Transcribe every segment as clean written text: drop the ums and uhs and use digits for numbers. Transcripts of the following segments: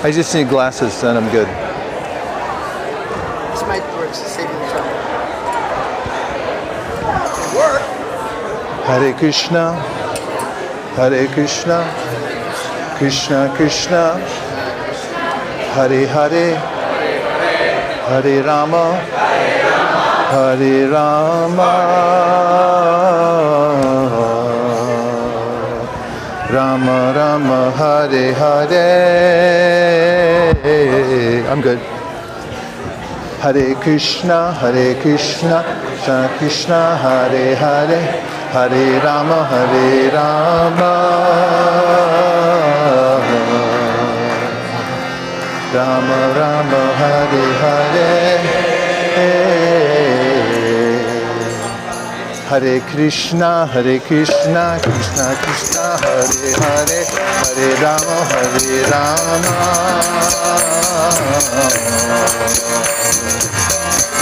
I just need glasses, then I'm good. This might work, saving the time. It worked. Hare Krishna, Hare Krishna, Krishna Krishna, Hare Hare, Hare Rama, Hare Rama, Rama Rama, Hare Hare. I'm good. Hare Krishna, Krishna Krishna, Hare Hare, Hare Rama, Hare Rama, Rama Rama, Hare Hare. Hare Krishna, Krishna Krishna, Hare Hare, Hare Rama, Hare Rama,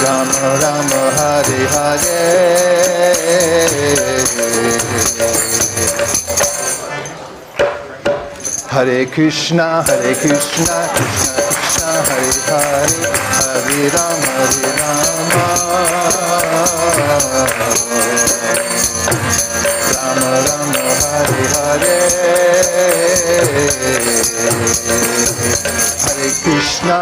Rama Rama, Hare Hare. Hare Krishna, Krishna Krishna, Hare Hare, Hare Rama, Rama Rama, Hare Hare. Hare Krishna.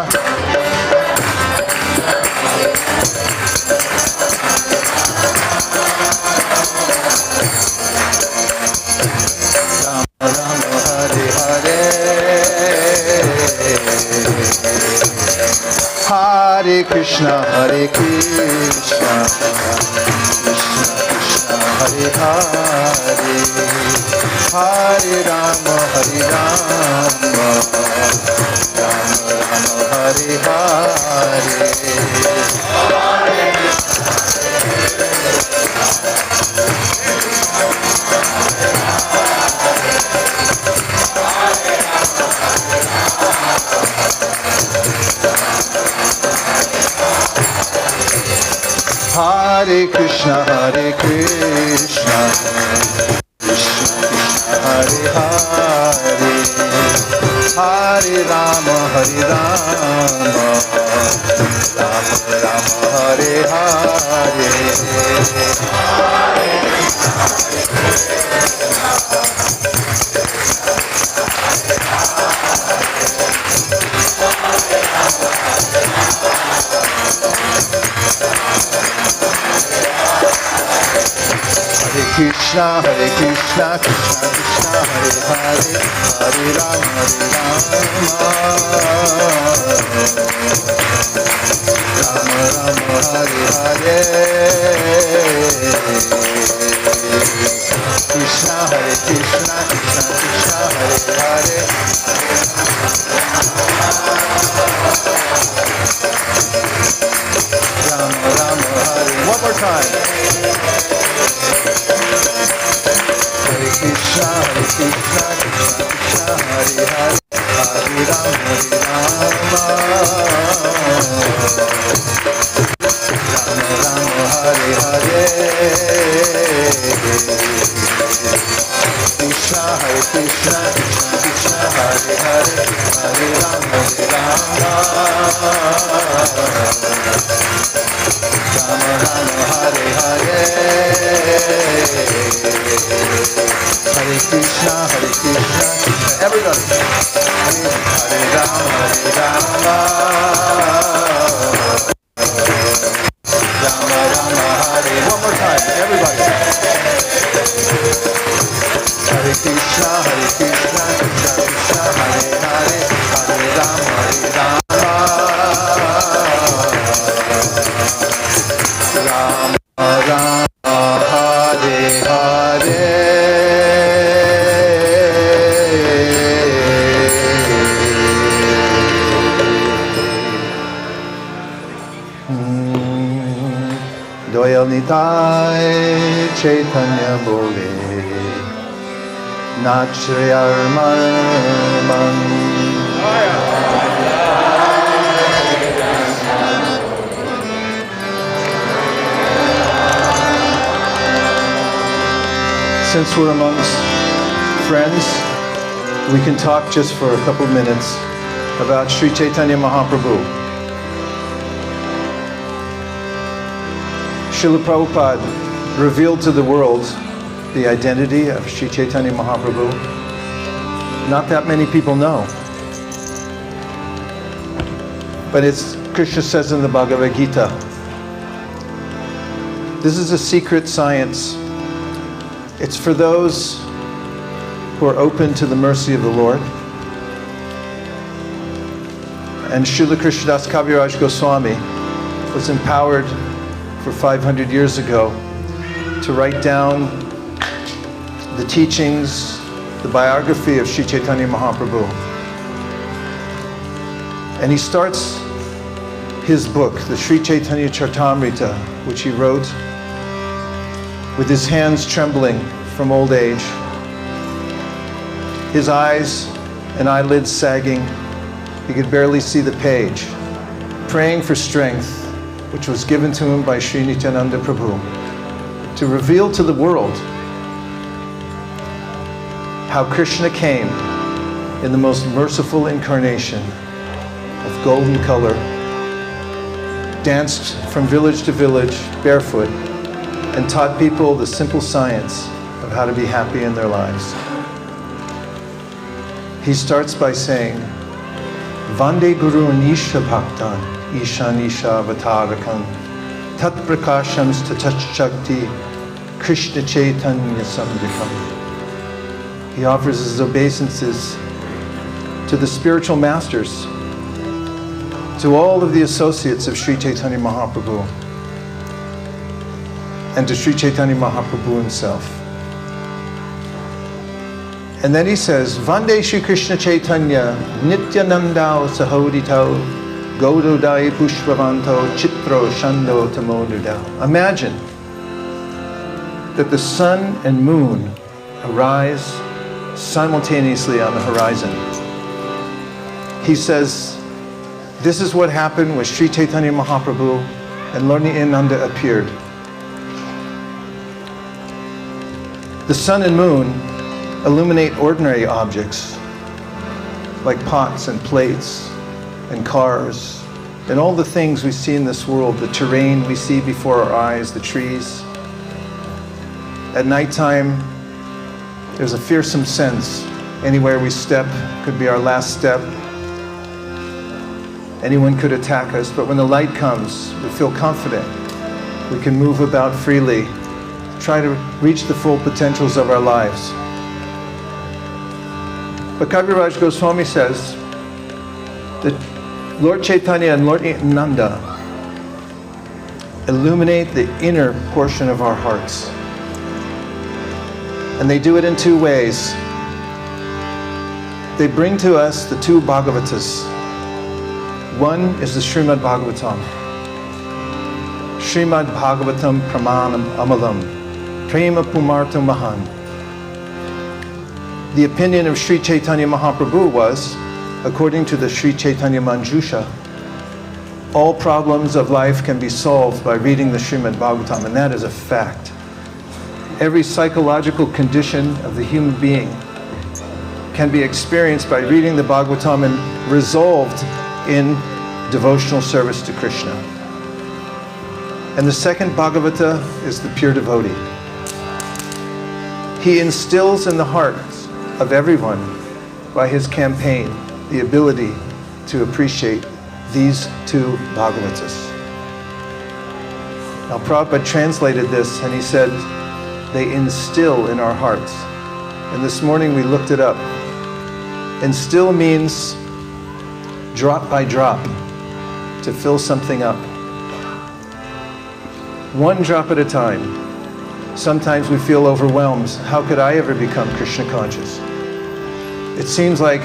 Hare Krishna, Krishna Krishna, Hare Hare, Hare Rama, Rama Rama, Hare Hare. Hare Krishna, Krishna Krishna, Hare Hare, Hare Rama, Rama Rama, Hare Hare. Krishna, Krishna Krishna, Hare Hare, Hare Rama, Rama Rama, Hare Hare. Krishna, Krishna Krishna, Hare Hare. Rama Rama, Hare. One more time. Hare Krishna, Krishna Krishna, Hare Hare, Hare Rama, Rama Rama, Hare Hare. Krishna, Krishna Krishna, Hare Hare, Hare Rama, Rama Rama, Hare Hare. Hare Krishna, everybody. Hare Rama, Rama Rama, Hare. One more time, everybody. Hare Krishna, Krishna Krishna, Hare Hare, Hare Rama, Rama Rama, Hare Hare. Doyal Nitai Caitanya Bole Nach Amar. Since we're amongst friends, we can talk just for a couple minutes about Sri Caitanya Mahaprabhu. Srila Prabhupada revealed to the world the identity of Sri Caitanya Mahaprabhu. Not that many people know. But it's, Krishna says in the Bhagavad Gita, this is a secret science. It's for those who are open to the mercy of the Lord. And Srila Krishnadas Kaviraj Goswami was empowered for 500 years ago to write down the teachings, the biography of Sri Caitanya Mahaprabhu. And he starts his book, the Sri Chaitanya Charitamrita, which he wrote with his hands trembling from old age, his eyes and eyelids sagging. He could barely see the page, praying for strength, which was given to him by Sri Nityananda Prabhu, to reveal to the world how Krishna came in the most merciful incarnation of golden color, danced from village to village barefoot, and taught people the simple science of how to be happy in their lives. He starts by saying, Vande Guru Nisha Bhaktan, Ishan Isha Avatarakan, Tat Prakashams Tatach Shakti, Krishna Chaitanya Samdikam. He offers his obeisances to the spiritual masters, to all of the associates of Sri Caitanya Mahaprabhu, and to Sri Chaitanya Mahaprabhu himself. And then he says, Vande Shri Krishna Chaitanya, Nityananda Sahodito, Gododai Pushpavanto, Chitro Shando Tamoduda. Imagine that the sun and moon arise simultaneously on the horizon. He says, this is what happened when Sri Chaitanya Mahaprabhu and Lord Nityananda appeared. The sun and moon illuminate ordinary objects like pots and plates and cars and all the things we see in this world, the terrain we see before our eyes, the trees. At nighttime, there's a fearsome sense. Anywhere we step could be our last step. Anyone could attack us, but when the light comes, we feel confident. We can move about freely, try to reach the full potentials of our lives. But Kaviraj Goswami says that Lord Chaitanya and Lord Nityananda illuminate the inner portion of our hearts. And they do it in two ways. They bring to us the two Bhagavatas. One is the Srimad Bhagavatam. Srimad Bhagavatam Pramanam Amalam, Prema Pumartam Mahan. The opinion of Sri Chaitanya Mahaprabhu was, according to the Sri Chaitanya Manjusha, all problems of life can be solved by reading the Srimad Bhagavatam, and that is a fact. Every psychological condition of the human being can be experienced by reading the Bhagavatam and resolved in devotional service to Krishna. And the second Bhagavata is the pure devotee. He instills in the hearts of everyone by his campaign the ability to appreciate these two Bhagavatas. Now Prabhupada translated this and he said, they instill in our hearts. And this morning we looked it up. Instill means drop by drop, to fill something up. One drop at a time. Sometimes we feel overwhelmed. How could I ever become Krishna conscious? It seems like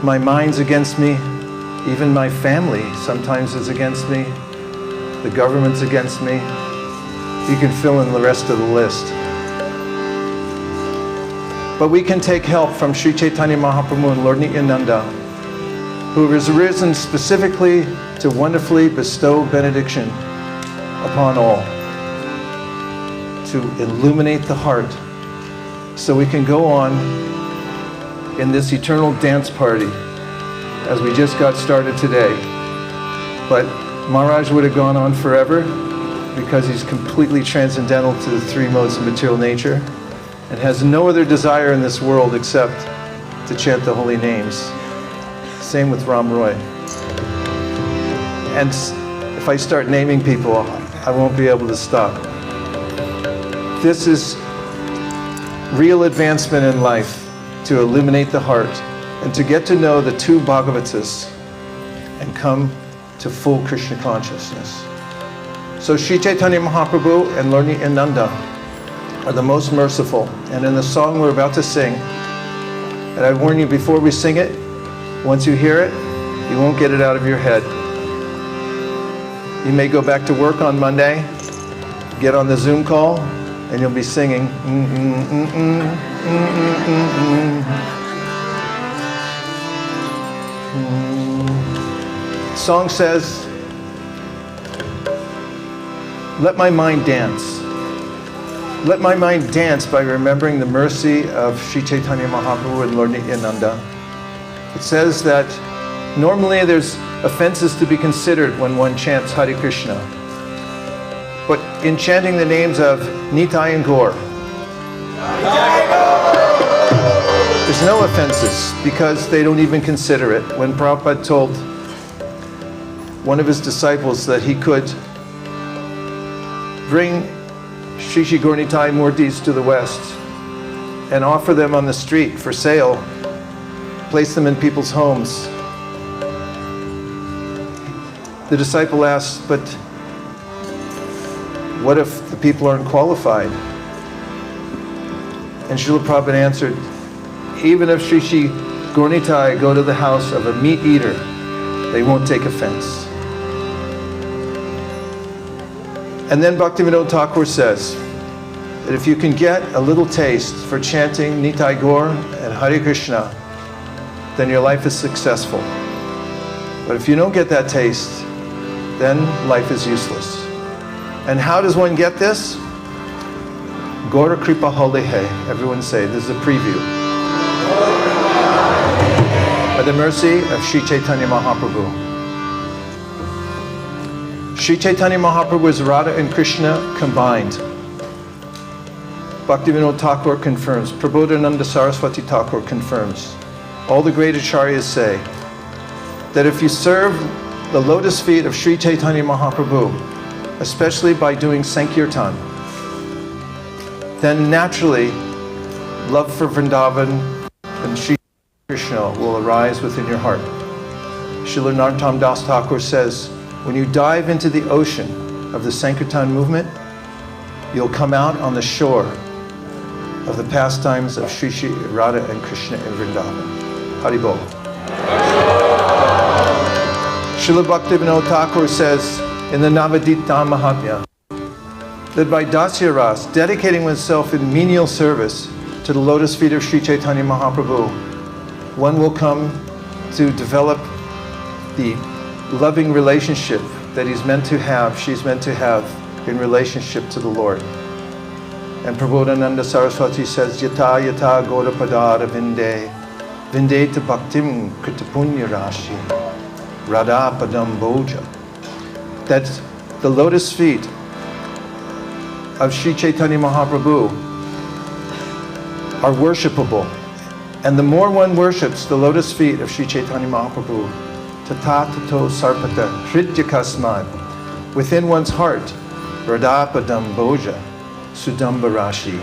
my mind's against me. Even my family sometimes is against me. The government's against me. You can fill in the rest of the list. But we can take help from Sri Chaitanya Mahaprabhu and Lord Nityananda, who has risen specifically to wonderfully bestow benediction upon all, to illuminate the heart so we can go on in this eternal dance party as we just got started today. But Maharaj would have gone on forever because he's completely transcendental to the three modes of material nature and has no other desire in this world except to chant the holy names. Same with Ram Roy. And if I start naming people, I won't be able to stop. This is real advancement in life, to illuminate the heart and to get to know the two Bhagavatas and come to full Krishna consciousness. So Sri Chaitanya Mahaprabhu and Lord Nityananda are the most merciful. And in the song we're about to sing, and I warn you before we sing it, once you hear it, you won't get it out of your head. You may go back to work on Monday, get on the Zoom call, and you'll be singing. The song says, let my mind dance. Let my mind dance by remembering the mercy of Sri Chaitanya Mahaprabhu and Lord Nityananda. It says that normally there's offenses to be considered when one chants Hare Krishna. But in chanting the names of Nitai and Gaur, there's no offenses because they don't even consider it. When Prabhupada told one of his disciples that he could bring Shri Shri Gaur Nitai Murtis to the West and offer them on the street for sale, place them in people's homes, the disciple asked, but what if the people aren't qualified? And Srila Prabhupada answered, even if Shri Shri Gaur Nitai go to the house of a meat eater, they won't take offense. And then Bhaktivinoda Thakur says that if you can get a little taste for chanting Nitai Gaur and Hare Krishna, then your life is successful. But if you don't get that taste, then life is useless. And how does one get this? Gaura Kripa Holehe. Everyone say, this is a preview. By the mercy of Sri Chaitanya Mahaprabhu. Sri Chaitanya Mahaprabhu is Radha and Krishna combined. Bhaktivinoda Thakur confirms. Prabodhananda Saraswati Thakur confirms. All the great acharyas say that if you serve the lotus feet of Sri Chaitanya Mahaprabhu, especially by doing Sankirtan, then naturally love for Vrindavan and Sri Krishna will arise within your heart. Srila Narottam Das Thakur says, when you dive into the ocean of the Sankirtan movement, you'll come out on the shore of the pastimes of Sri Sri Radha and Krishna in Vrindavan. Hari Bol. Srila Bhaktivinoda Thakur says in the Navadita Mahatmya that by Dasya Ras, dedicating oneself in menial service to the lotus feet of Sri Chaitanya Mahaprabhu, one will come to develop the loving relationship that he's meant to have, she's meant to have in relationship to the Lord. And Prabodhananda Saraswati says, Yata yata Gaura Padara Vinde, Vindeta Bhaktim Kritapunya Rashi, Radha Padam Boja. That the lotus feet of Sri Chaitanya Mahaprabhu are worshipable. And the more one worships the lotus feet of Sri Chaitanya Mahaprabhu, Tata Tato Sarpata Hridya Kasmad, within one's heart, Radha Padam Boja, Sudamba Rashi.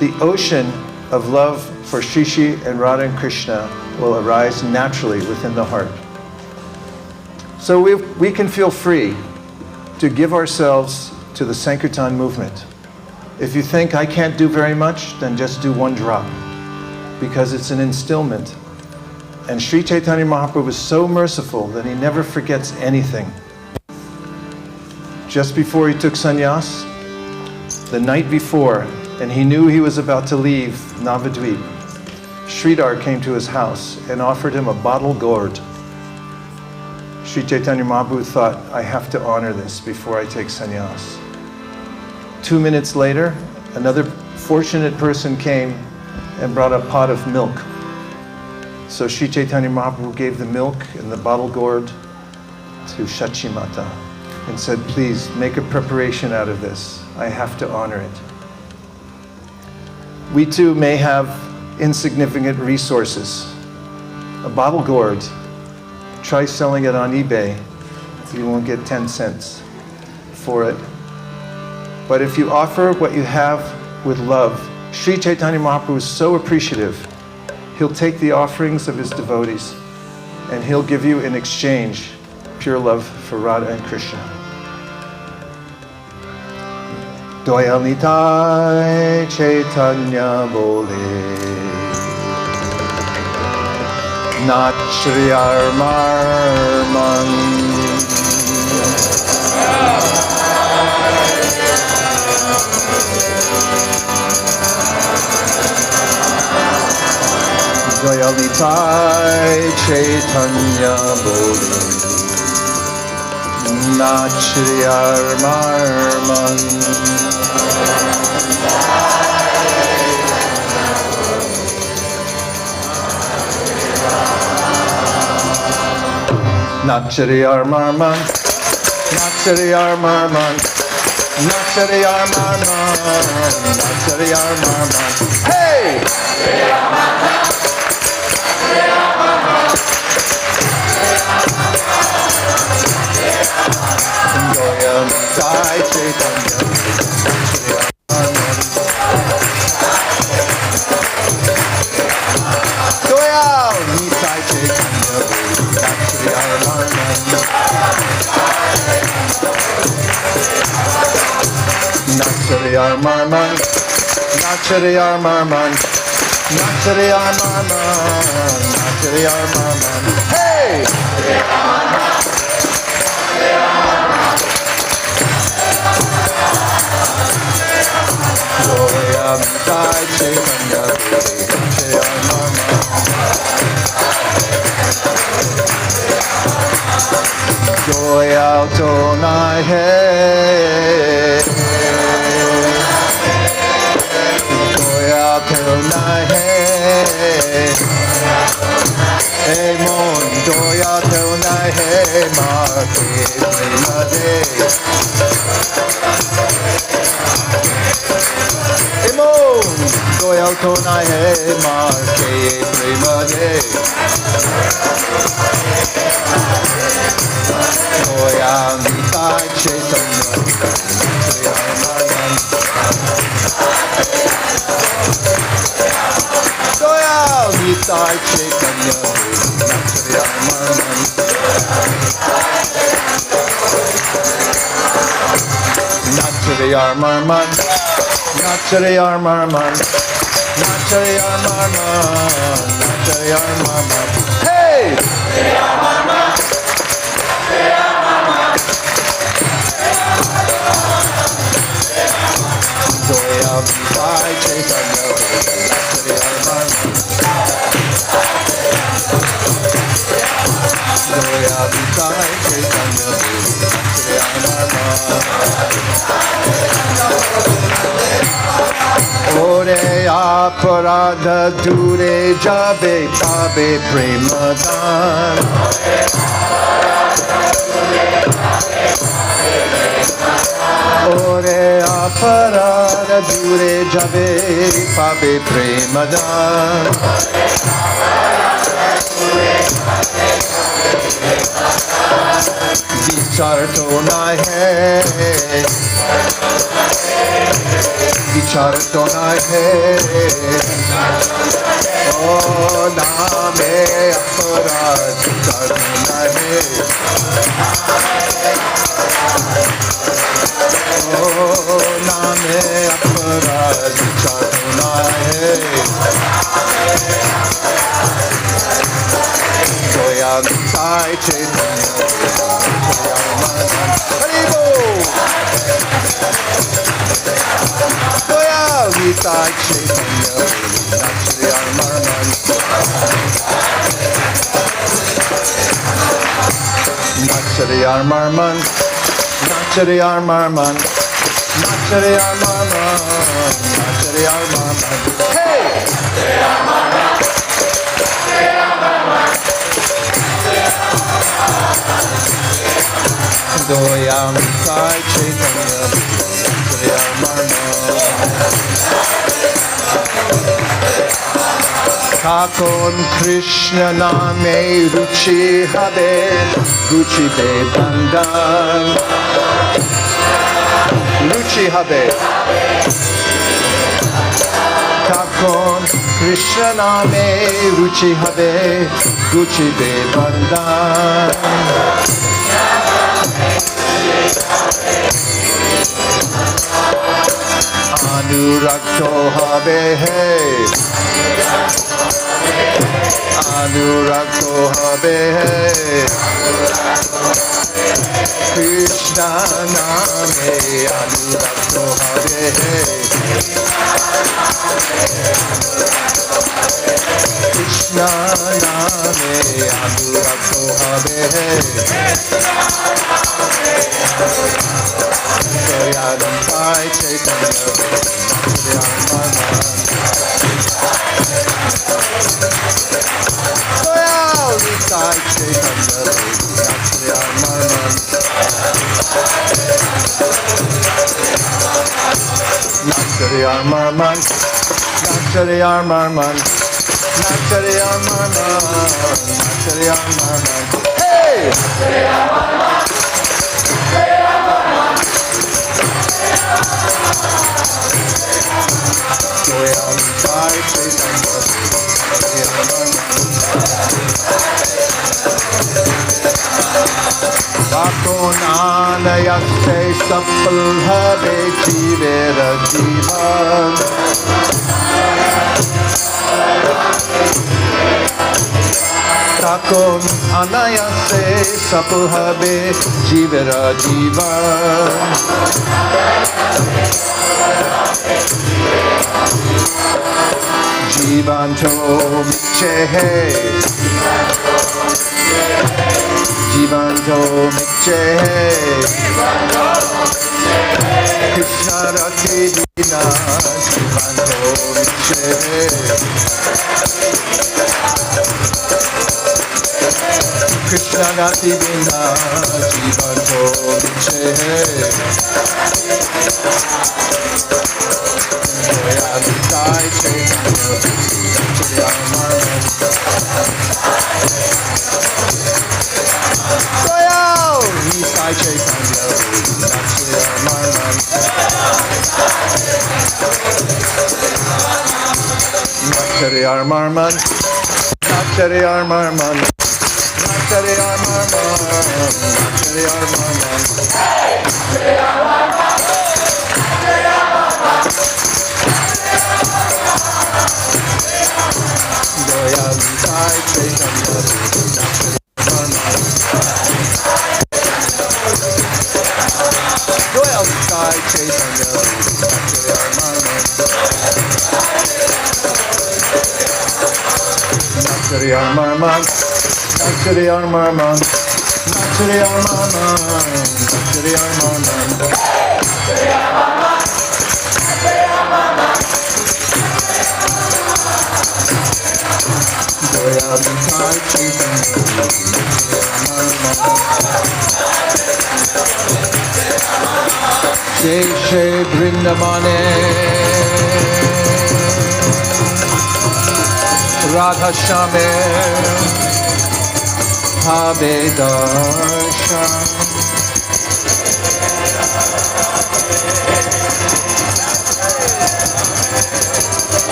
The ocean of love for Shri Shri and Radha and Krishna will arise naturally within the heart. So we can feel free to give ourselves to the Sankirtan movement. If you think I can't do very much, then just do one drop, because it's an instillment. And Sri Chaitanya Mahaprabhu is so merciful that he never forgets anything. Just before he took sannyas, the night before, and he knew he was about to leave Navadvip, Sridhar came to his house and offered him a bottle gourd. Sri Chaitanya Mahaprabhu thought, I have to honor this before I take sannyas. 2 minutes later, another fortunate person came and brought a pot of milk. So Sri Chaitanya Mahaprabhu gave the milk and the bottle gourd to Shachi Mata and said, please make a preparation out of this. I have to honor it. We too may have insignificant resources. A bottle gourd, try selling it on eBay. You won't get 10 cents for it. But if you offer what you have with love, Sri Chaitanya Mahaprabhu is so appreciative. He'll take the offerings of his devotees and he'll give you in exchange pure love for Radha and Krishna. Doyal Nitai Caitanya Bole Nach Amar Doyal Nitai Caitanya Bole Nach Amar Nachari Armarman, Nachari Armarman, Nachari Armarman, Nachari Armarman. Hey! Doyal Nitai Caitanya, Doyal Nitai Caitanya, Nachari Armarman, Nachari Armarman, Nachari Armarman, Nachari Armarman. Hey! Doyal Nitai Caitanya, Nachari Armarman. Doyal Tonai Hai, Doyal Tonai Hai, emon, Doyal Tonai Hai, prema-dhan, emon, Doyal Tonai Hai, prema-dhan. Doyal Nitai Caitanya, Doyal Nitai Caitanya, Nachari Armarman, Nachari Armarman, Nachari Armarman, Nachari Armarman. Hey! Doyal Nitai Caitanya, Nachari Armarman. Doyal Nitai Caitanya, Nachari Armarman. Ore aparadha dure jabe, pabe, prema-dhan. Ore aparadha dure jabe, pabe, prema-dhan. Vichar to nahi hai, vichar to nahi hai. Oh, naame aparadha-vicara nahi. Oh, naame aparadha-vicara nahi. Doyal Nitai Caitanya, Doyal Nitai Caitanya, Nachari Armarman, Nachari Armarman, Nachari Armarman, Nachari Armarman. Hey! Doyal Nitai Caitanya Bole takhon krishna-name ruci ghucibe bandhan. Ruci takhon krishna-name ruci ghucibe bandhan. Anuragto habe Anuragto habe Krishna name Anuragto habe Krishna name Anuragto habe Doyala Nitai Caitanya Doyal Nitai Caitanya Amar Hey! Doyal Nitai Caitanya takhon anayaste sapal habe jivera jivan. Takhon anayaste sapal habe jivera jivan. Jivanto miche Jivanto miche Krishna rati dina Jivanto miche Krishna rati dina Jivanto miche Doyal Nitai Caitanya Doyal Nitai Caitanya Nachari Armarman Nachari Armarman Nachari Armarman Nachari Armarman Doyal Nitai Caitanya Doyal Nitai Caitanya Nachari Armarman Nachari Armarman Nachari Armarman Nachari Armarman Doyal Nitai Caitanya Jai Shri Vrindamane Radha Shame Pabe Darshan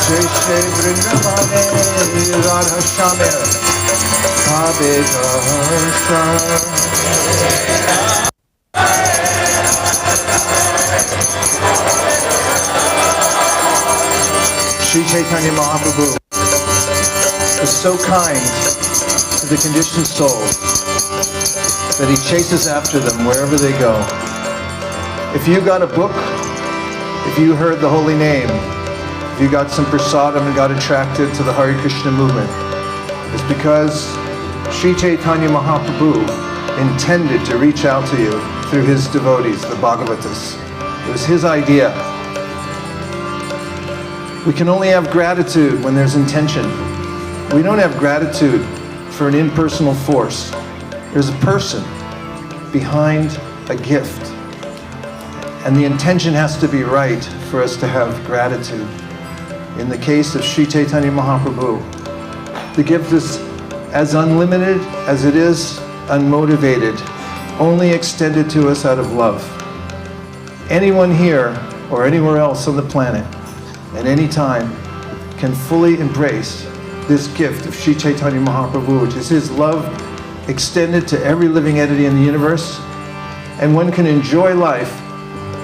Jai Shri Vrindamane Radha Shame Pabe Darshan Sri Caitanya Mahaprabhu is so kind to the conditioned soul that he chases after them wherever they go. If you got a book, if you heard the holy name, if you got some prasadam and got attracted to the Hare Krishna movement, it's because Sri Caitanya Mahaprabhu intended to reach out to you through his devotees, the Bhagavatas. It was his idea. We can only have gratitude when there's intention. We don't have gratitude for an impersonal force. There's a person behind a gift. And the intention has to be right for us to have gratitude. In the case of Sri Chaitanya Mahaprabhu, the gift is as unlimited as it is unmotivated, only extended to us out of love. Anyone here or anywhere else on the planet at any time can fully embrace this gift of Sri Chaitanya Mahaprabhu, which is his love extended to every living entity in the universe. And one can enjoy life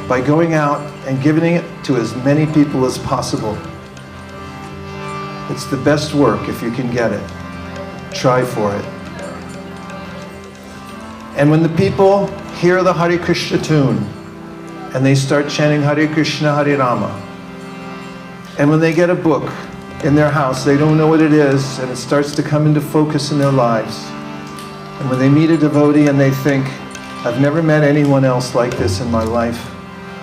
by going out and giving it to as many people as possible. It's the best work if you can get it. Try for it. And when the people hear the Hare Krishna tune and they start chanting Hare Krishna, Hare Rama, and when they get a book in their house, they don't know what it is, and it starts to come into focus in their lives. And when they meet a devotee and they think, I've never met anyone else like this in my life,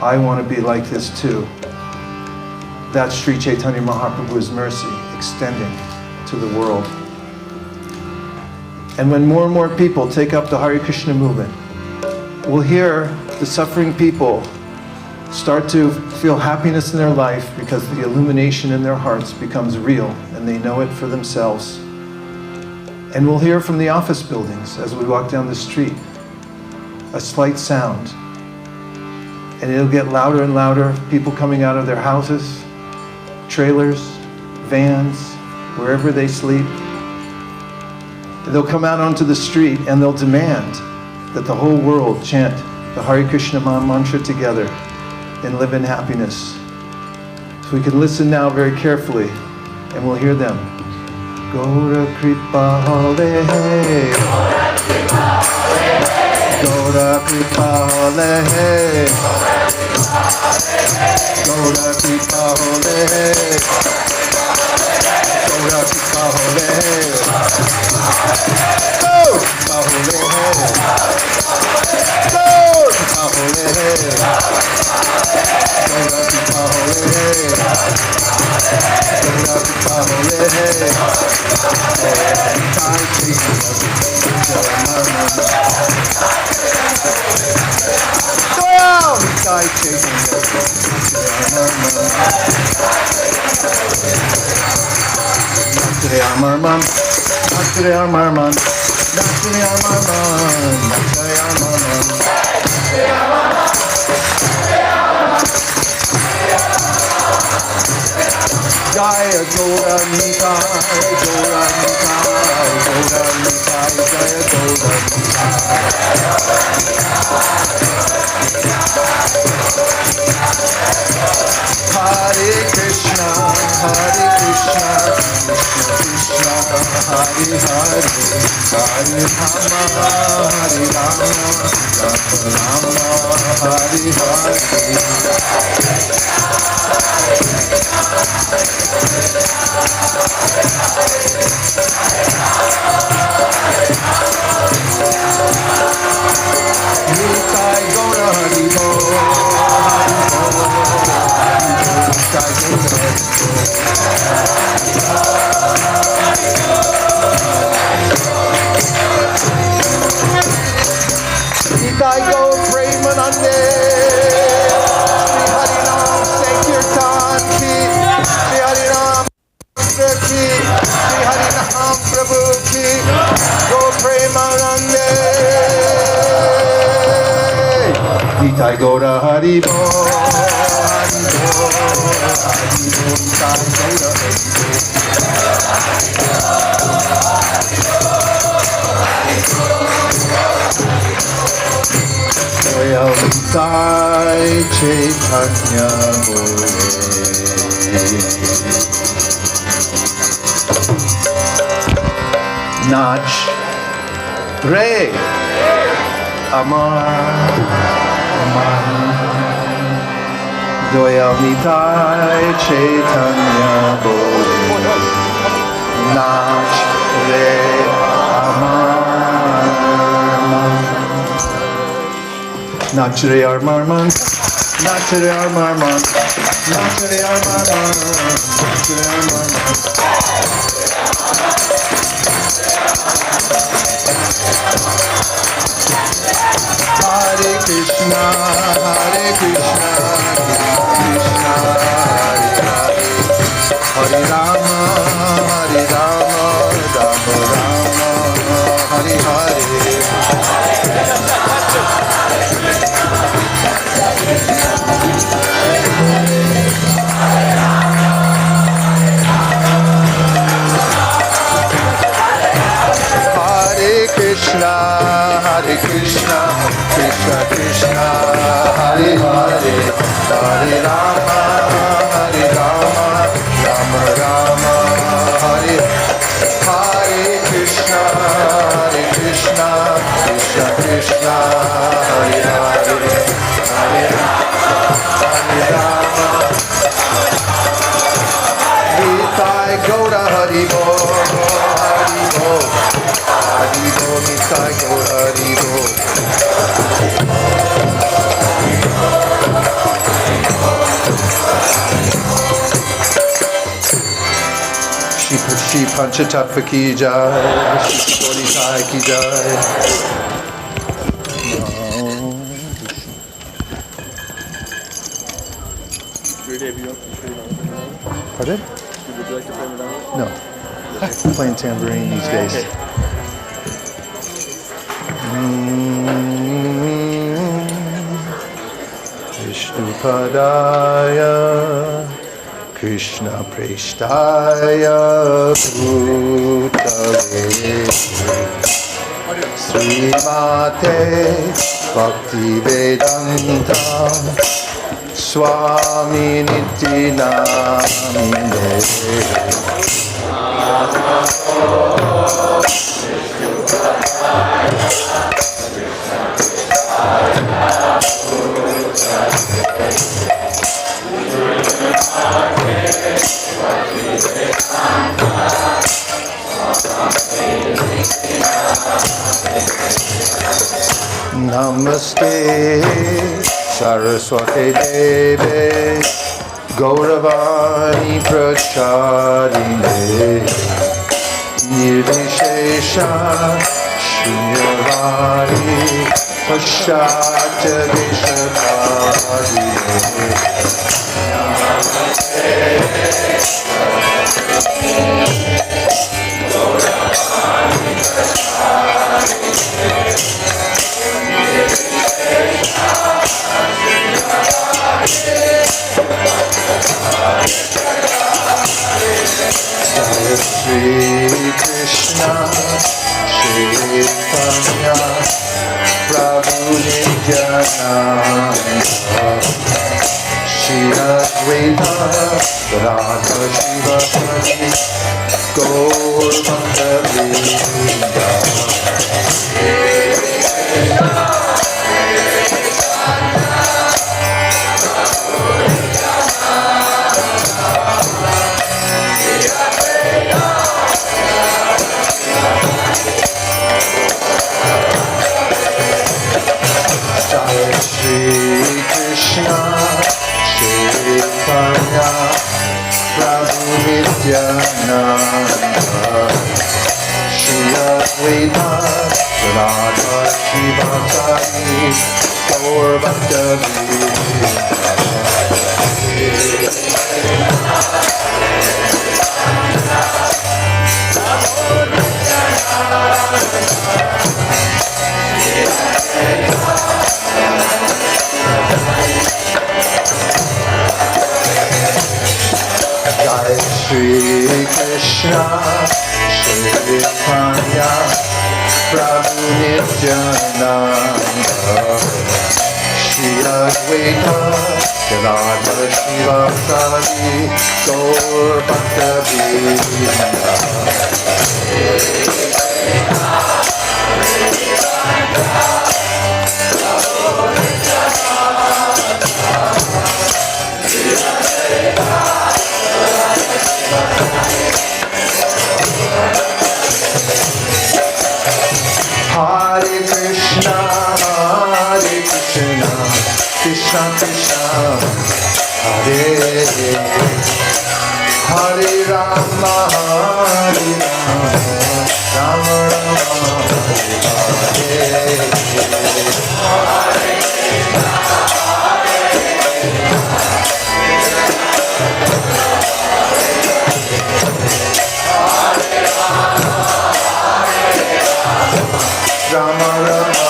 I want to be like this too. That's Sri Chaitanya Mahaprabhu's mercy extending to the world. And when more and more people take up the Hare Krishna movement, we'll hear the suffering people start to feel happiness in their life because the illumination in their hearts becomes real and they know it for themselves. And we'll hear from the office buildings as we walk down the street a slight sound. And it'll get louder and louder, people coming out of their houses, trailers, vans, wherever they sleep. They'll come out onto the street and they'll demand that the whole world chant the Hare Krishna mantra together and live in happiness. So we can listen now very carefully and we'll hear them. Gaura Kripa Hole Gaura Kripa Hole Gaura Kripa Hole Gaura Kripa Hole Gaura Jaya Gaura Nitai, Gaura Nitai, Gaura Nitai, Jaya Gaura Nitai. Hare Krishna, Hare Krishna, Krishna Krishna, Hare Hare, Hare Rama, Hare Rama, Nitai Gaura Hari Bol, Nitai Gaura prema-dhan, Shri Harinam Sankirtan ki, Shri Harinam ki, Shri Harinam Prabhu ki, Go prema-dhan. Nitai Gaura Hari Bol, Hari Bol, Hari Bol, Nitai Gaura Hari Doyal Nitai Caitanya Bole Nach Amar Doyal Nitai Caitanya Bole Nach Amar Nachre Armarman, Nachre Armarman, Nachre Armarman, Nachre Armarman. Krishna, Hare Krishna, Krishna Krishna, Hare Rama, Hare Rama, Rama Rama, Hare Hare. Krishna, Hare Krishna, Krishna Krishna, Hare Hare, Hare Rama, Hare Rama, Rama Rama, Hare Hare Krishna, Hare Krishna, Krishna Krishna, Hare Hare, Hare Rama, Hare Rama. Nitai Gaura Hari Bole, Hari Bole. Haribo, Nitai Gaura Haribo. Shri Panchatattva ki jai, Shri Gaura Nitai ki jai. Pardon? Would you like to play me down? No. I'm playing tambourine these days. Vishnupadaya Krishna Preshtaya Bhutale Srimate Bhakti Vedanta Swami Nityananda Namaste Saraswati Deve Gauravani Prachadine Nirvishesha Shunyavadi Pashatya Vishakadine Shri Krishna, Shri Caitanya, Prabhu Nityananda, Shri Advaita, Radha Shiva Sati, Gauranga Vrinda. Shri Krishna, Shri Caitanya, Prabhu Nityananda, Shri Advaita, Radha Shiva Sati, Gauranga Vrinda. Jai Shri Krishna, Shri Caitanya, Prabhu Nityananda, Shri Advaita, Radha Shiva Sati, Gauranga Vrinda. Hare Krishna, Krishna Krishna, Hare Hare Rama, Hare Rama, Rama Rama, Hare Hare. Rama Rama.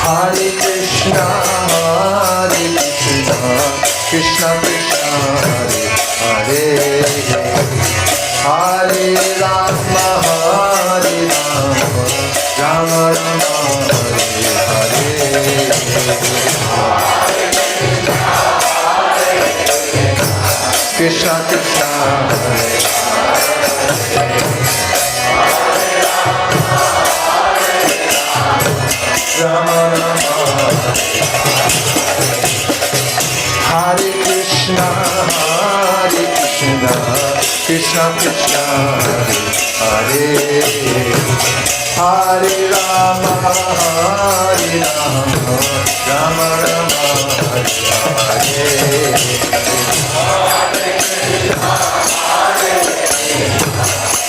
Hare Krishna, Krishna Krishna, Hare Hare. Hare Rama, Rama Rama, Hare Hare. Krishna Krishna, Rama Rama. Hare Krishna, Krishna Krishna, Hare Hare. Hare Rama, Rama Rama, Hare Hare.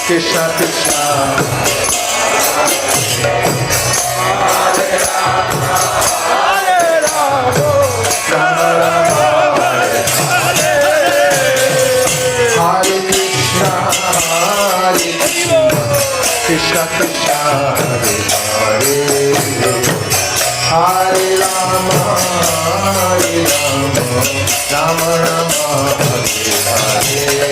Krishna Krishna, Hare Rama, Rama Rama, Hare Krishna, Krishna Krishna, Hare Hare. Hare Rama, Rama Rama, Hare Hare.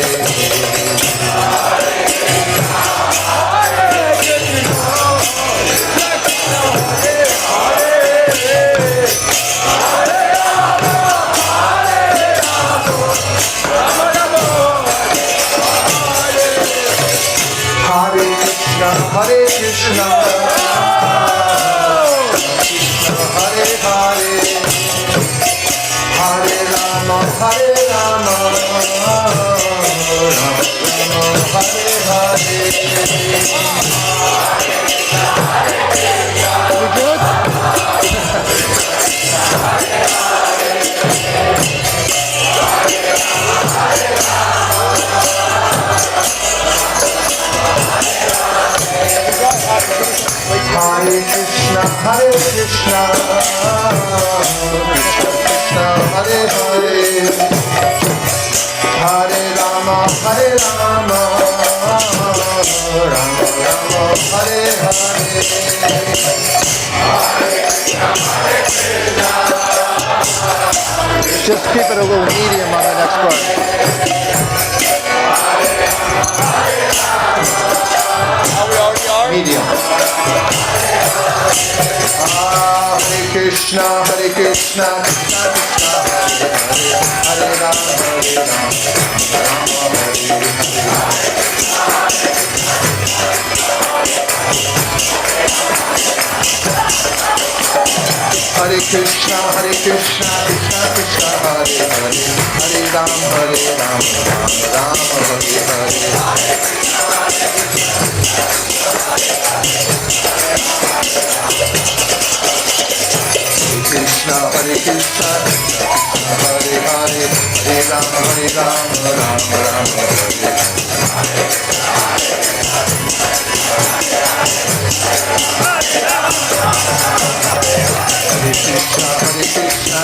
Hare Krishna, Hare Hare, Hare Rama, Hare Rama, Rama Rama, Hare Hare. We good? Hare Krishna, Hare Krishna, Krishna Krishna, Hare Hare, Hare Rama, Hare Rama, Rama Rama, Hare Hare. Just keep it a little medium on the next part. We already are? Medium. Hare Krishna, Hare Krishna, Krishna Krishna, Hare Hare, Hare Rama, Rama Hare Hare. Hare Krishna, Krishna Krishna, Hare Hare, Hare Rama, Rama Hare Hare. Krishna, Hare Krishna, Hare Hare, Hare Rama, Rama Rama, Hare Hare. Hare Krishna, Krishna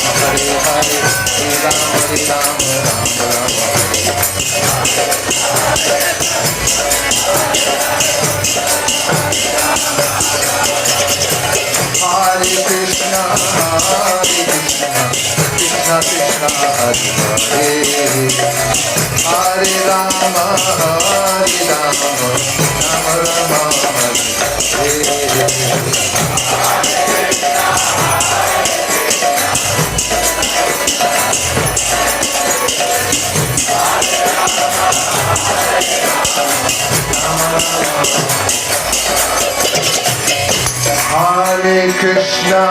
Hare Hare, Hare Rama, Rama Rama, Hare Hare Krishna, Krishna Krishna, Hare Hare, Hare Rama, Rama Rama, Hare Hare Krishna,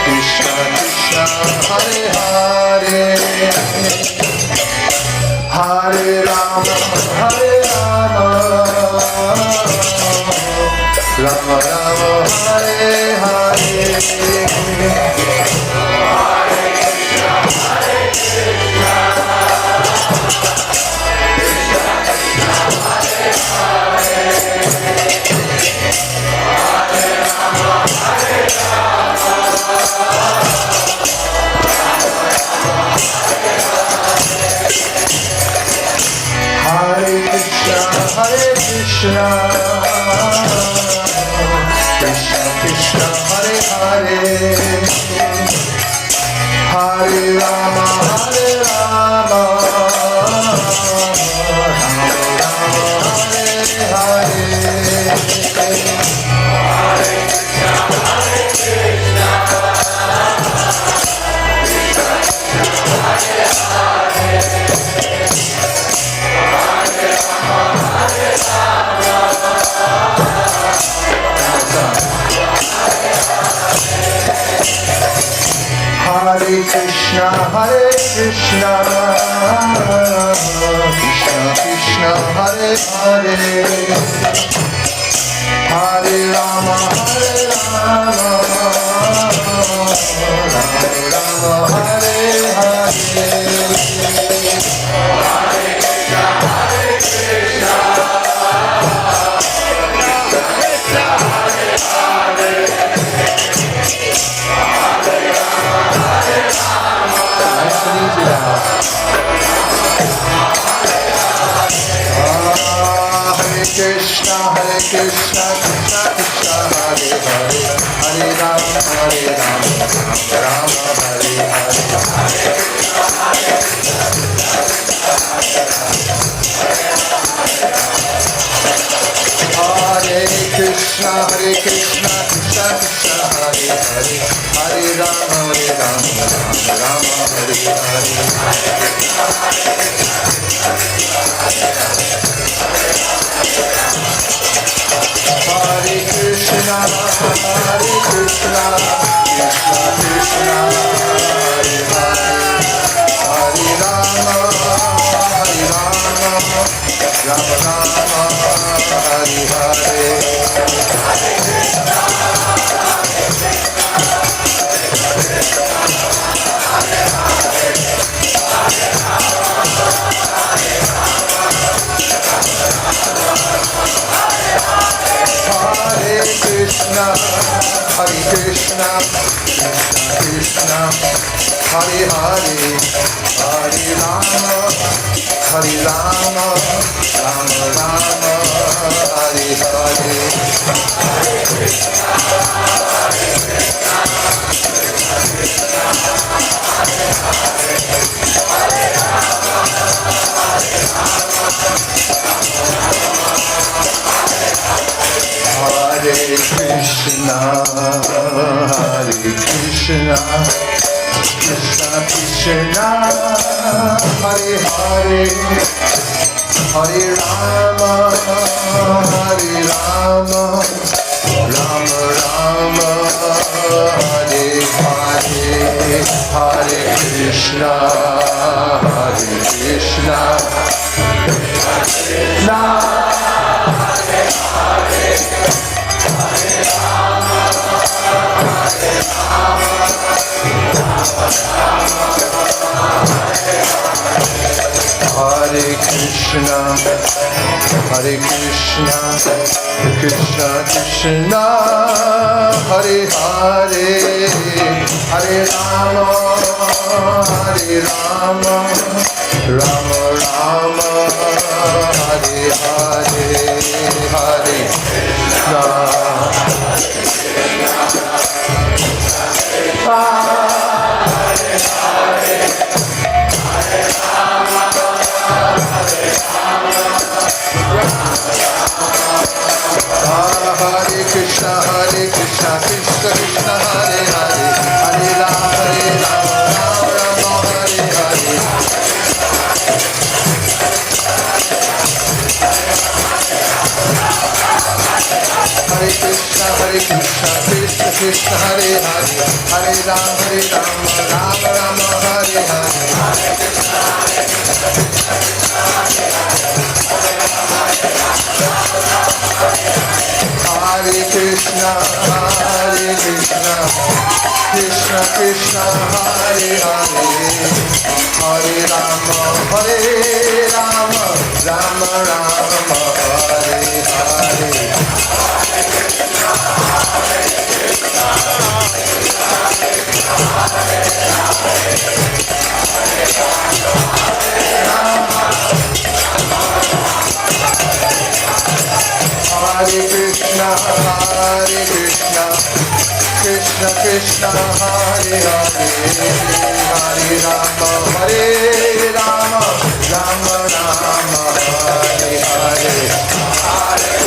Krishna Krishna, Hare Hare, Hare Rama, Rama Rama, Hare Hare. Rama, Hare Rama, Hare Krishna, Hare Krishna, Krishna Krishna, Hare Hare, Hare Rama, Hare Rama, Rama Rama, Hare Hare, Hare Krishna, Hare Krishna, Krishna Krishna, Krishna Krishna, Hare Hare, Hare Rama, Rama Rama, Hare Hare, Hare Krishna, Krishna Krishna, Hare Hare, Hare Rama, Rama Rama, Hare Hare. Hare Krishna, Krishna Krishna, Hare Hare, Hare Rama, Rama Rama, Hare Hare. Hare Krishna, Krishna Krishna, Hare Hare, Hare Rama, Rama Rama, Hare Hare. Hare Krishna, Krishna, Krishna Krishna, Hare Hare, Hare Rama, Rama Rama, Hare Hare, Hare Krishna, Krishna, Hare Krishna, Krishna Krishna, Hare Hare, Hare Rama, Rama Rama, Hare Hare, Hare Krishna. Hare Krishna, Krishna Krishna, Hare Hare, Hare Rama, Rama Rama, Hare Hare. Hare Krishna, Krishna Krishna, Hare Hare, Hare Rama, Rama Rama, Hare Hare. Hare Krishna, Krishna Krishna, Hare Hare, Hare Rama, Rama Rama, Hare Hare. Hare Krishna, Krishna Krishna Hare Hare Hare Rama Rama Rama Hare Hare Hare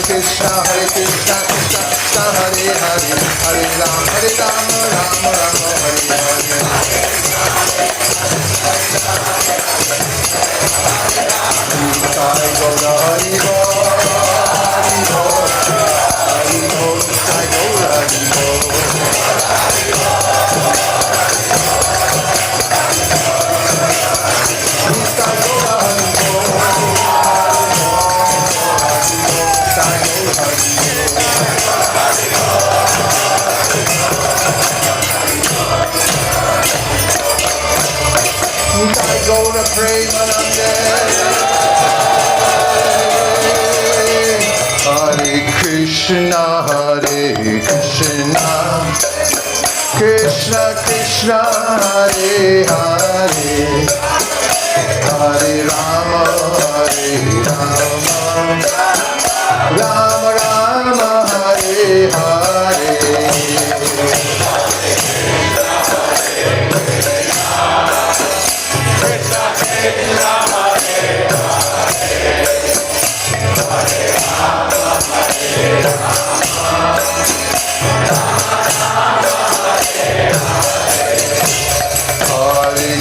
Krishna Krishna Krishna Hare Hare Hare Rama Rama Rama Hare Hare Nitai Gaura Hari Bol Hari Bol Hari Bol Nitai Gaura Hari Bol Nitai Gaura Hari Bol Nitai Gaura prema-dhan Hare Krishna Krishna Krishna Hare Hare Hare Rama Rama Rama Hare Hare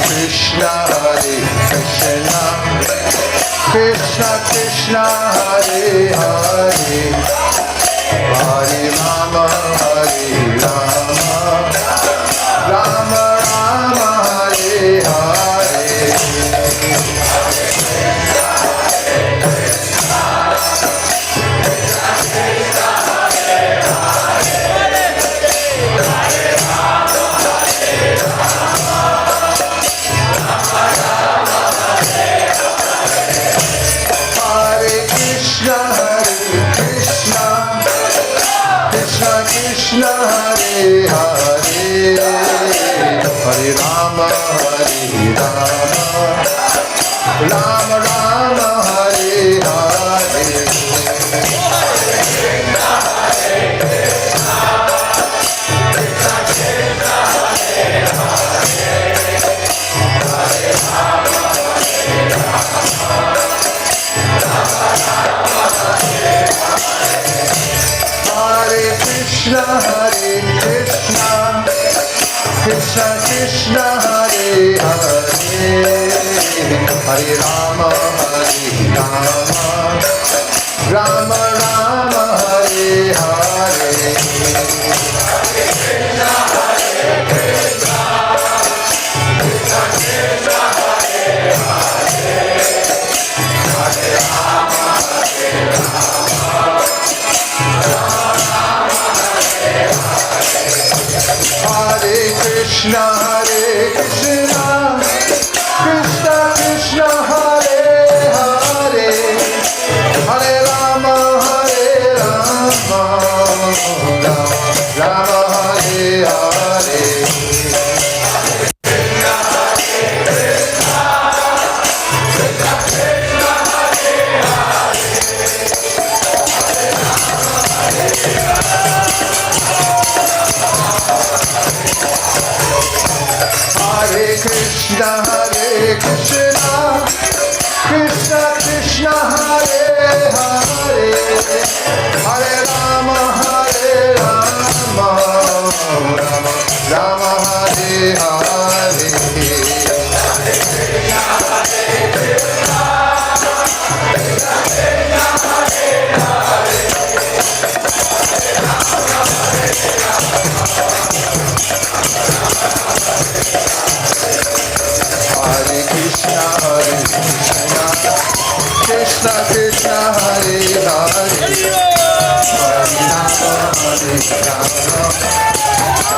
Krishna Krishna Krishna Hare Hare Hare Rama Rama Rama Hare Hare Krishna Hare Hare Hare Rama Rama Rama Hare Hare Krishna Krishna Krishna Hare Hare Hare Rama Rama Rama Hare Hare Krishna Krishna Krishna Hare Hare Hare Rama Rama Hare Hare Krishna Krishna Krishna Hare Hare Hare Rama Rama Rama Hare Hare Krishna Krishna Hare Hare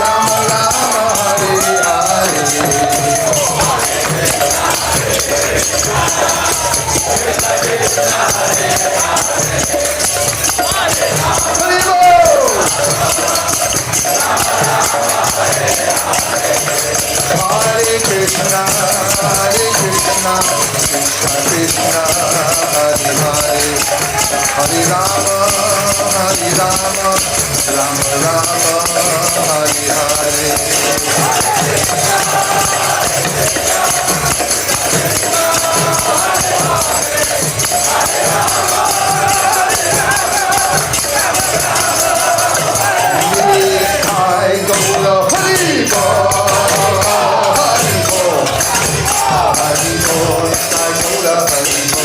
Rama Rama Hare Hare Hare Krishna, Krishna Krishna, Hare Hare, Hare Rama, Rama Rama, Hare Hare. Nitai Gaura Purnima, Hari Bol, Hari Bol, Nitai Gaura Purnima.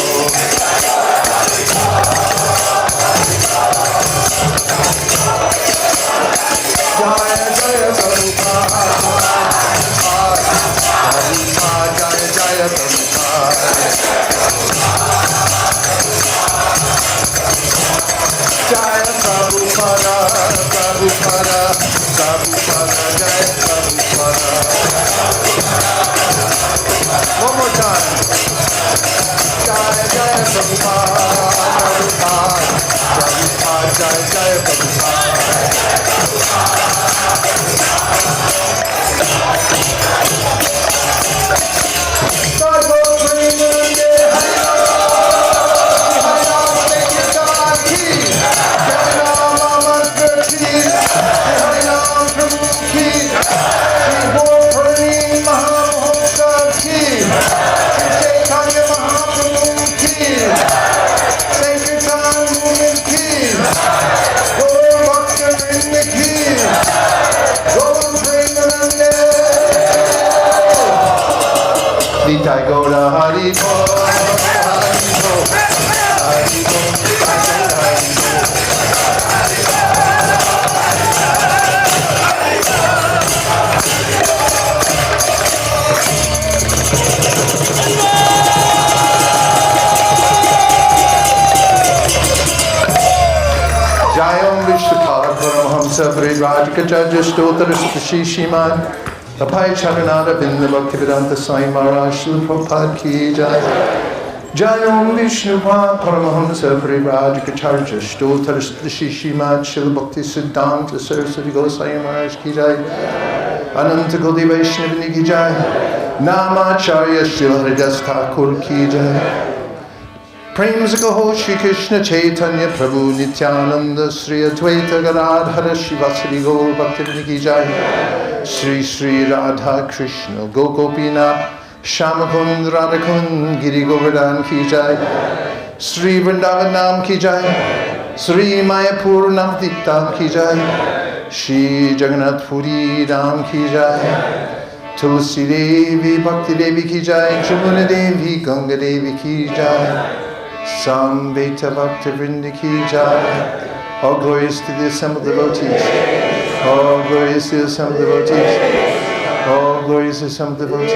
Jaya Jaya Prabhupada, Jaya Jaya Prabhupada. Jaya Prabhupada, Prabhupada, Prabhupada, Jaya Prabhupada. One more time. Jaya Jaya Prabhupada, Prabhupada, Prabhupada, Jaya Jaya Prabhupada. Sarva Prema-dhan, Nitai Gaura Hari Bol, Hari Bol, Hari Bol, Hari Bol. Jayam Vishwakala Paramahamsa Vaisesika Dasa Shiman Tapai Charanada Vinda Bhaktivedanta Sai Maharaj Srila Prabhupada Ki Jai. Jayam Vishnupa Paramahamsa Vaisesika Dasa Shiman Srila Bhakti Siddhanta Saraswati Gosai Maharaj Ki Jai. Ananta Gaudiya Vaishnavini Ki Jai. Namacharya Srila Haridas Thakur Ki Jai. Prema-dhan Shri Krishna Caitanya Prabhu Nityananda Sri Advaita Gadadhara Shivasari Gaur Bhakti Ki Jai. Sri Sri Radha Krishna Gopinath Shamakund Radhakund Giri Govardhan Ki Jai. Sri Vrindavan Nam Ki Jai. Sri Mayapur Navdita Ki Jai. Shri Jagannath Puri Ram Ki Jai. Tulsi Devi Bhakti Devi Ki Jai. Jamuna Devi Ganga Devi Ki Jai. Samveta Bhakti Vrinda Ki Jai. All glorious to the assembled devotees. All glorious to the assembled devotees. All glorious to the assembled devotees.